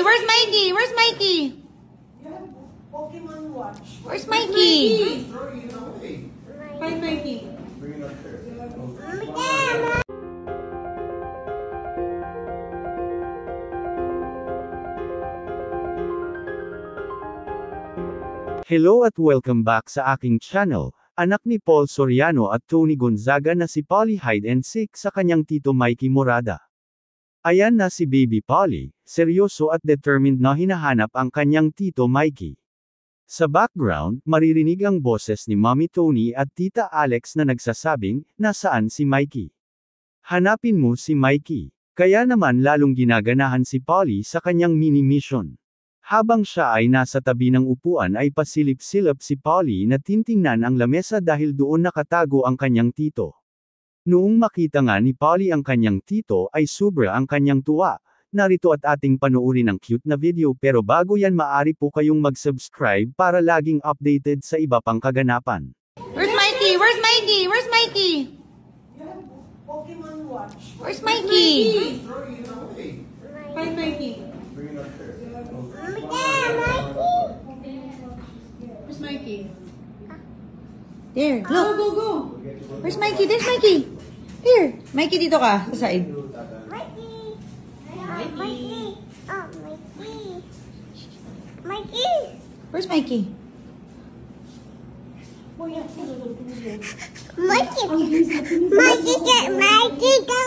Where's Mikey? Where's Mikey? You have Pokemon Watch. Where's Mikey? Find Mikey. Bring it up there. Hello at welcome back sa aking channel. Anak ni Paul Soriano at Tony Gonzaga na si Polly hide and seek sa kanyang tito Mikey Morada. Ayan na si Baby Polly, seryoso at determined na hinahanap ang kanyang tito Mikey. Sa background, maririnig ang boses ni Mommy Tony at Tita Alex na nagsasabing, nasaan si Mikey? Hanapin mo si Mikey. Kaya naman lalong ginaganahan si Polly sa kanyang mini mission. Habang siya ay nasa tabi ng upuan ay pasilip-silip si Polly na tintingnan ang lamesa dahil doon nakatago ang kanyang tito. Noong makita nga ni Polly ang kanyang tito ay sobra ang kanyang tuwa. Narito at ating panoorin ang cute na video pero bago yan maaari po kayong mag-subscribe para laging updated sa iba pang kaganapan. Where's Mikey? Where's Mikey? Where's Mikey? You have Pokemon Watch. Where's Mikey? Find Mikey. Bring it up there. Where's Mikey? There, Go, look. go, go. Where's Mikey? There's Mikey. Here. Mikey, dito ka. Sa side. Mikey! Mikey! Oh, Mikey! Mikey! Where's Mikey? Mikey! Mikey, get Mikey, go!